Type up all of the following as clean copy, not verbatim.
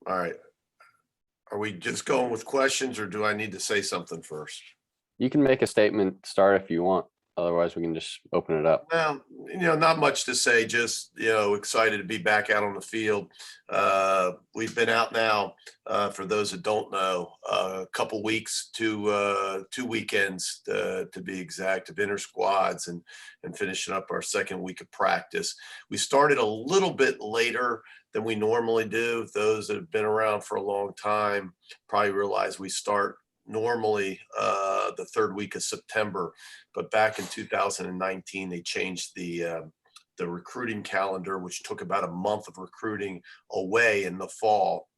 All right. Are we just going with questions or do I need to say something first? You can make a statement, start if you want. Otherwise, we can just open it up. Well, not much to say, just, excited to be back out on the field. We've been out now, for those that don't know, a couple weeks to 2 weekends, to be exact, of inter squads and finishing up our second week of practice. We started a little bit later than we normally do. Those that have been around for a long time probably realize we start normally the third week of September, but back in 2019 they changed the recruiting calendar, which took about a month of recruiting away in the fall.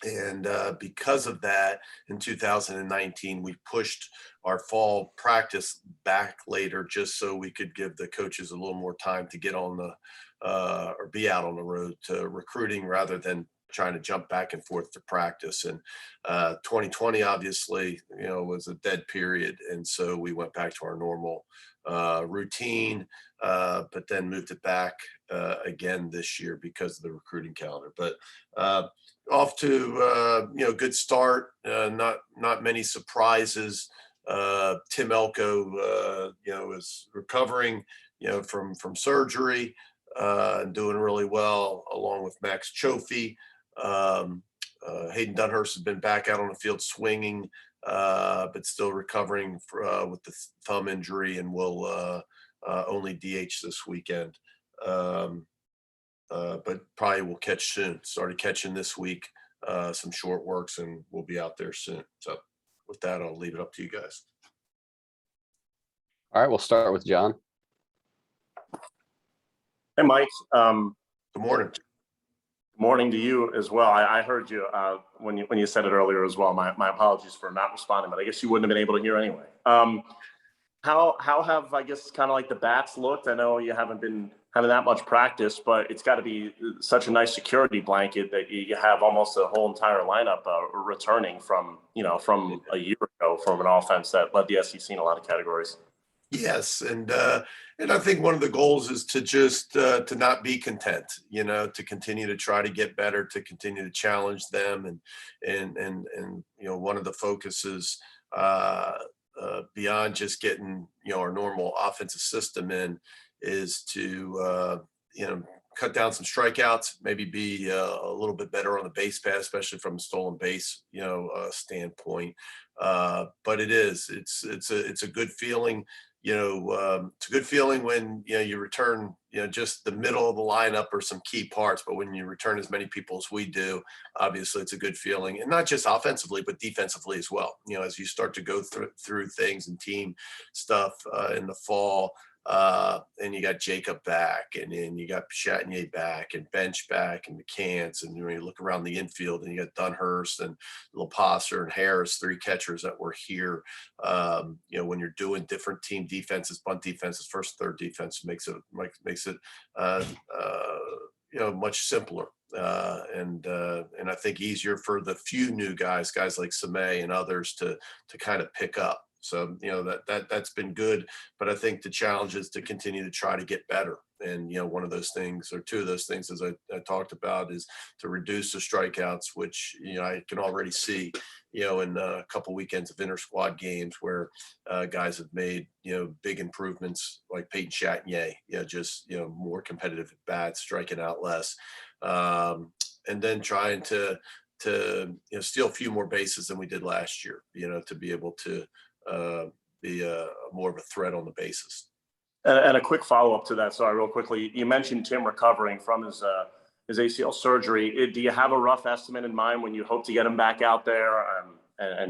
And because of that, in 2019, we pushed our fall practice back later just so we could give the coaches a little more time to get on the or be out on the road to recruiting rather than trying to jump back and forth to practice. And 2020 obviously was a dead period, and so we went back to our normal routine, but then moved it back again this year because of the recruiting calendar. But off to good start, not many surprises. Tim Elko is recovering from surgery and doing really well, along with Max Chofie. Hayden Dunhurst has been back out on the field swinging, but still recovering with the thumb injury, and will only DH this weekend. But probably will catch soon. Started catching this week, some short works, and we'll be out there soon. So with that, I'll leave it up to you guys. All right, we'll start with John. Hey, Mike. Good morning. Morning to you as well. I heard you when you said it earlier as well. My apologies for not responding, but I guess you wouldn't have been able to hear anyway. How have, I guess, kind of like the bats looked? I know you haven't been having that much practice, but it's got to be such a nice security blanket that you have almost a whole entire lineup returning from a year ago from an offense that led the SEC in a lot of categories. Yes, and I think one of the goals is to just to not be content, to continue to try to get better, to continue to challenge them, and one of the focuses beyond just getting our normal offensive system in is to cut down some strikeouts, maybe be a little bit better on the base pass, especially from a stolen base standpoint. But it's a good feeling. It's a good feeling when you return just the middle of the lineup or some key parts, but when you return as many people as we do, obviously it's a good feeling, and not just offensively but defensively as well. As you start to go through things and team stuff in the fall, and you got Jacob back, and then you got Chatagnier back, and Bench back, and McCants, and you look around the infield and you got Dunhurst and LaPasser and Harris, three catchers that were here. When you're doing different team defenses, bunt defenses, first, third defense, makes it much simpler. And I think easier for the few new guys like Sameh and others to kind of pick up. So, that's been good, but I think the challenge is to continue to try to get better. And, one of those things, or two of those things, as I talked about, is to reduce the strikeouts, which, I can already see, in a couple weekends of inter squad games where guys have made, big improvements, like Peyton Chatagnier, just, more competitive at bats, striking out less, and then trying to steal a few more bases than we did last year, to be able to be more of a threat on the bases. And a quick follow-up to that, sorry, real quickly. You mentioned Tim recovering from his ACL surgery. Do you have a rough estimate in mind when you hope to get him back out there?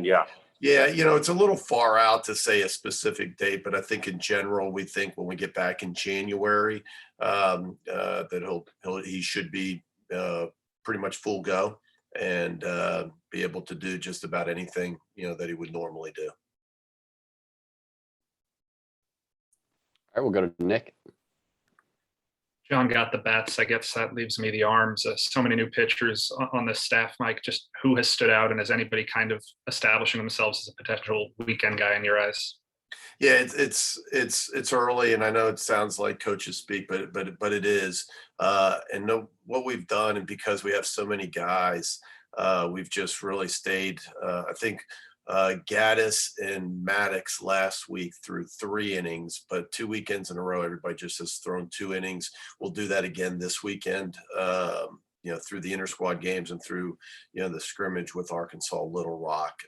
Yeah. Yeah, it's a little far out to say a specific date, but I think in general, we think when we get back in January, that he should be pretty much full go and be able to do just about anything, that he would normally do. All right, we'll go to Nick. John got the bats. I guess that leaves me the arms. So many new pitchers on this staff, Mike. Just who has stood out, and is anybody kind of establishing themselves as a potential weekend guy in your eyes? Yeah, it's early, and I know it sounds like coaches speak, but it is. And what we've done, and because we have so many guys we've just really stayed. I think Gaddis and Maddox last week threw 3 innings, but 2 weekends in a row, everybody just has thrown 2 innings. We'll do that again this weekend, through the inter-squad games and through, the scrimmage with Arkansas Little Rock.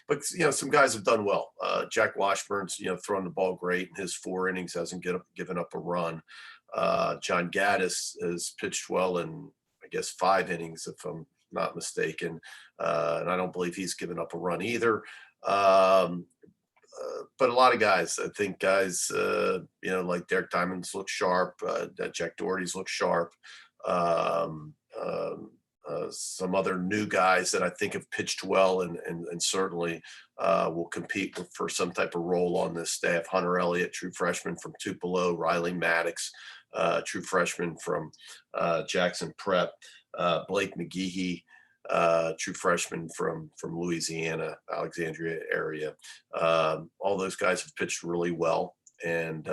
But some guys have done well. Jack Washburn's, throwing the ball great in his 4 innings, hasn't given up a run. John Gaddis has pitched well in, I guess, 5 innings, if I'm not mistaken. And I don't believe he's given up a run either. But a lot of guys, I think like Derek Diamonds look sharp, that Jack Doherty's look sharp. Some other new guys that I think have pitched well and certainly will compete for some type of role on this staff. Hunter Elliott, true freshman from Tupelo. Riley Maddox, true freshman from Jackson Prep. Blake McGehee, true freshman from Louisiana, Alexandria area. All those guys have pitched really well. And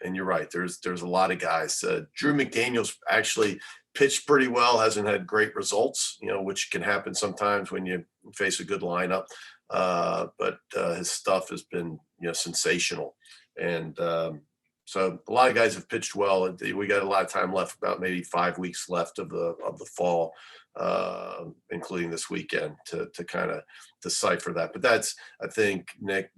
you're right. There's a lot of guys. Drew McDaniel's actually pitched pretty well. Hasn't had great results, which can happen sometimes when you face a good lineup. But his stuff has been, sensational. And so a lot of guys have pitched well. We got a lot of time left, about maybe 5 weeks left of the fall, including this weekend, to kind of decipher that. But that's, I think, Nick,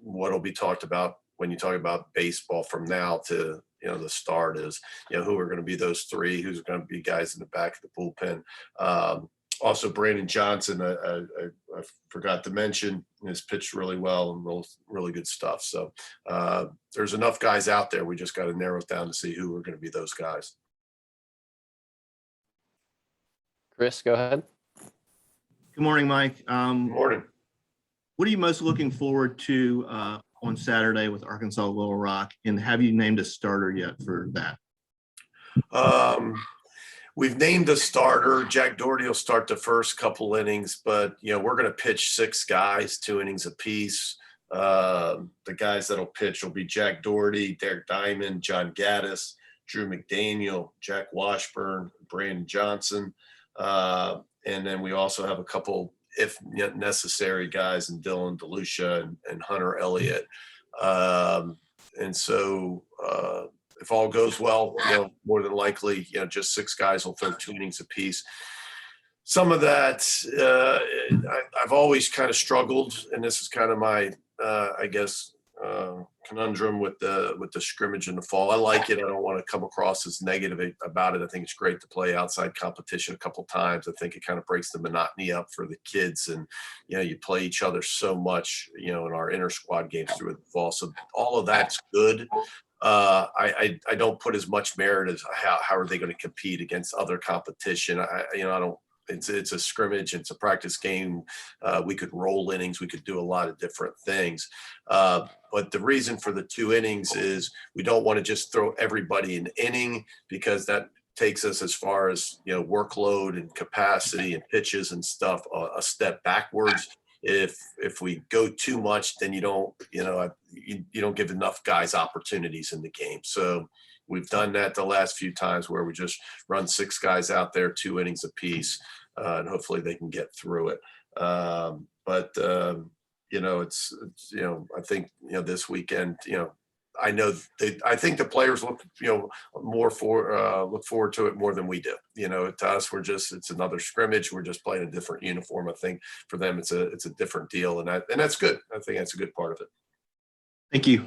what'll be talked about when you talk about baseball from now to the start is who are going to be those 3, who's going to be guys in the back of the bullpen. Also, Brandon Johnson, I forgot to mention, has pitched really well and really good stuff. So there's enough guys out there. We just got to narrow it down to see who are going to be those guys. Chris, go ahead. Good morning, Mike. Good morning. What are you most looking forward to on Saturday with Arkansas Little Rock, and have you named a starter yet for that? We've named a starter. Jack Doherty will start the first couple innings, but we're going to pitch 6 guys, 2 innings apiece. The guys that'll pitch will be Jack Doherty, Derek Diamond, John Gaddis, Drew McDaniel, Jack Washburn, Brandon Johnson, and then we also have a couple, if necessary, guys in Dylan DeLucia and Hunter Elliott. And so if all goes well, more than likely, just 6 guys will throw 2 innings apiece. Some of that, I've always kind of struggled, and this is kind of my, conundrum with the scrimmage in the fall. I like it. I don't want to come across as negative about it. I think it's great to play outside competition a couple times. I think it kind of breaks the monotony up for the kids, and you play each other so much, in our inter squad games through the fall. So all of that's good. I don't put as much merit as how are they going to compete against other competition. I don't. It's a scrimmage. It's a practice game. We could roll innings. We could do a lot of different things. But the reason for the 2 innings is we don't want to just throw everybody an inning, because that takes us as far as workload and capacity and pitches and stuff a step backwards. If we go too much, then you don't give enough guys opportunities in the game. So we've done that the last few times where we just run 6 guys out there, 2 innings apiece, and hopefully they can get through it. But it's I think this weekend, I think the players look look forward to it more than we do. To us, it's another scrimmage. We're just playing a different uniform. I think for them it's a different deal, and that's good. I think that's a good part of it. Thank you.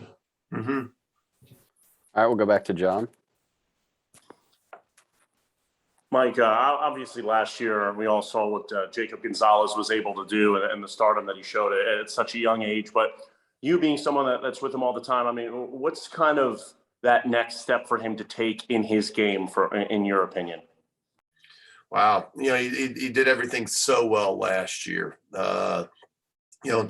Mm-hmm. All right, we'll go back to John. Mike, obviously last year we all saw what Jacob Gonzalez was able to do and the stardom that he showed at such a young age. But you being someone that's with him all the time, I mean, what's kind of that next step for him to take in his game, in your opinion? Wow. He did everything so well last year. To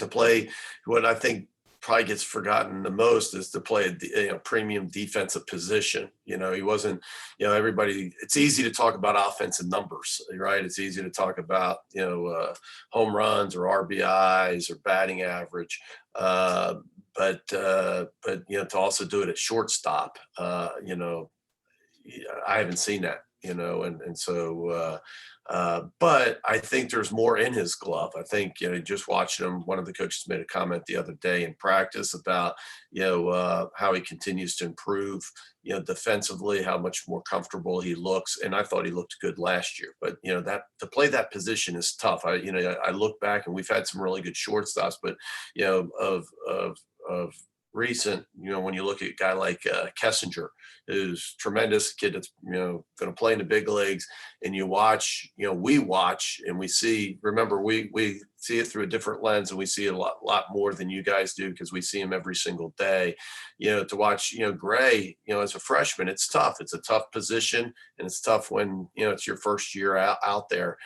play what I think probably gets forgotten the most is to play a premium defensive position. He wasn't, everybody, it's easy to talk about offensive numbers, right? It's easy to talk about, home runs or RBIs or batting average. But to also do it at shortstop, I haven't seen that. and so, but I think there's more in his glove. I think, just watching him, one of the coaches made a comment the other day in practice about, how he continues to improve, defensively, how much more comfortable he looks. And I thought he looked good last year, but that to play that position is tough. I look back and we've had some really good shortstops, but of recent, when you look at a guy like Kessinger, who's tremendous kid that's going to play in the big leagues, and you watch, we watch and we see. Remember, we see it through a different lens, and we see a lot more than you guys do because we see him every single day. To watch, Gray, as a freshman, it's tough. It's a tough position, and it's tough when it's your first year out there.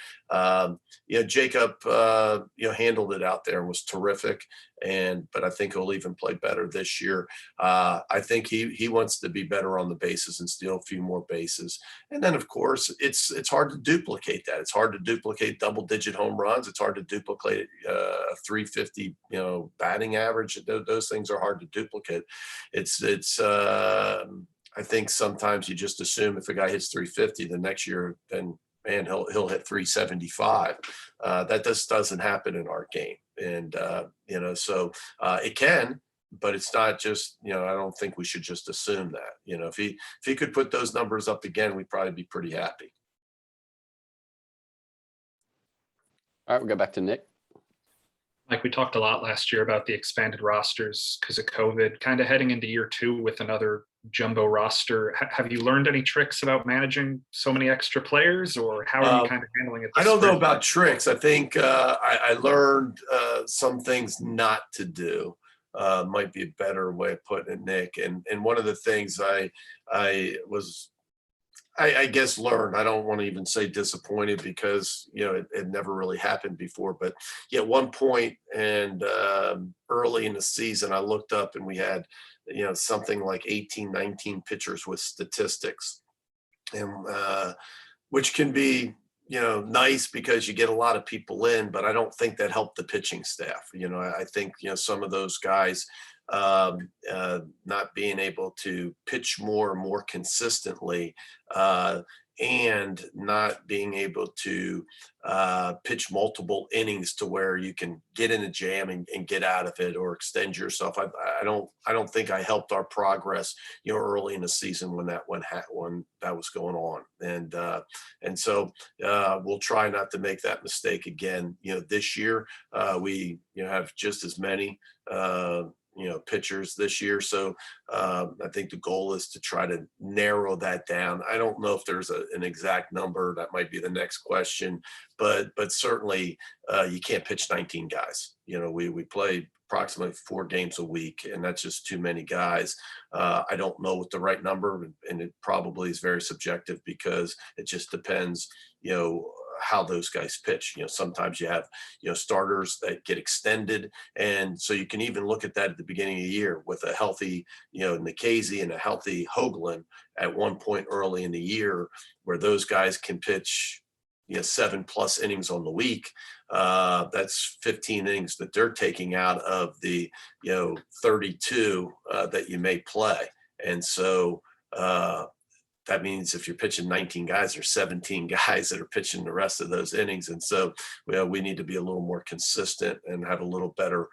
Jacob, handled it out there and was terrific. But I think he'll even play better this year. I think he wants to be better on the bases and steal a few more bases. And then, of course, it's hard to duplicate that. It's hard to duplicate double-digit home runs. It's hard to duplicate a 350, batting average. Those things are hard to duplicate. I think sometimes you just assume if a guy hits 350 the next year, then man, he'll hit 375. That just doesn't happen in our game. And, so it can, but it's not just, I don't think we should just assume that, if he could put those numbers up again, we'd probably be pretty happy. All right, we'll go back to Nick. Like we talked a lot last year about the expanded rosters because of COVID, kind of heading into year 2 with another jumbo roster. Have you learned any tricks about managing so many extra players, or how are you kind of handling it? I don't know about tricks. I think I learned some things not to do. Might be a better way of putting it, Nick. And one of the things I guess learned, I don't want to even say disappointed because, it never really happened before. But at one point and early in the season, I looked up and we had, something like 18, 19 pitchers with statistics, and which can be, nice because you get a lot of people in, but I don't think that helped the pitching staff. I think, some of those guys not being able to pitch more consistently, and not being able to pitch multiple innings to where you can get in a jam and get out of it or extend yourself. I don't think I helped our progress, early in the season when that was going on. And so we'll try not to make that mistake again. This year we have just as many pitchers this year. So I think the goal is to try to narrow that down. I don't know if there's an exact number. That might be the next question, but certainly you can't pitch 19 guys. We play approximately 4 games a week, and that's just too many guys. I don't know what the right number, and it probably is very subjective because it just depends, how those guys pitch. Sometimes you have, starters that get extended. And so you can even look at that at the beginning of the year with a healthy, Nikhazy and a healthy Hoagland at one point early in the year where those guys can pitch, 7+ innings on the week. That's 15 innings that they're taking out of the, 32 that you may play. And so, that means if you're pitching 19 guys, there's 17 guys that are pitching the rest of those innings. And so we need to be a little more consistent and have a little better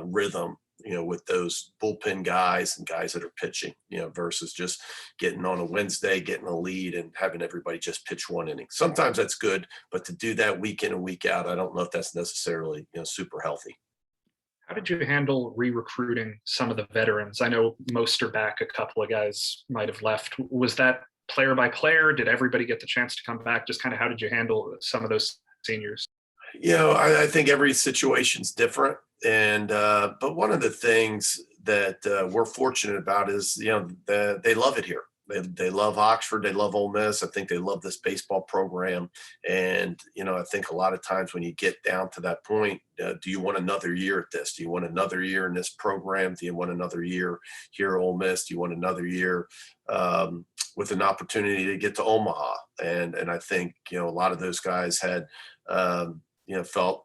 rhythm, with those bullpen guys and guys that are pitching, versus just getting on a Wednesday, getting a lead and having everybody just pitch 1 inning. Sometimes that's good, but to do that week in and week out, I don't know if that's necessarily, super healthy. How did you handle re-recruiting some of the veterans? I know most are back. A couple of guys might have left. Was that player by player? Did everybody get the chance to come back? Just kind of how did you handle some of those seniors? I think every situation's different. And but one of the things that we're fortunate about is, they love it here. They love Oxford. They love Ole Miss. I think they love this baseball program. And, I think a lot of times when you get down to that point, do you want another year at this? Do you want another year in this program? Do you want another year here at Ole Miss? Do you want another year with an opportunity to get to Omaha? And I think, a lot of those guys had, felt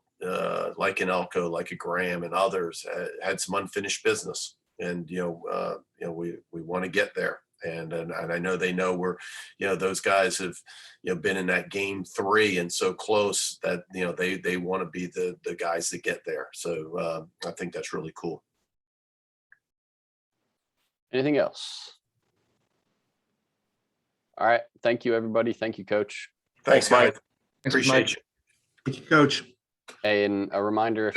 like an Elko, like a Graham and others had some unfinished business. And, we want to get there. And I know they know we're, those guys have, been in that game 3 and so close that, they want to be the guys that get there. So I think that's really cool. Anything else? All right. Thank you, everybody. Thank you, Coach. Thanks, Mike. Thanks, Appreciate Mike. you. Thank you, Coach. And a reminder, if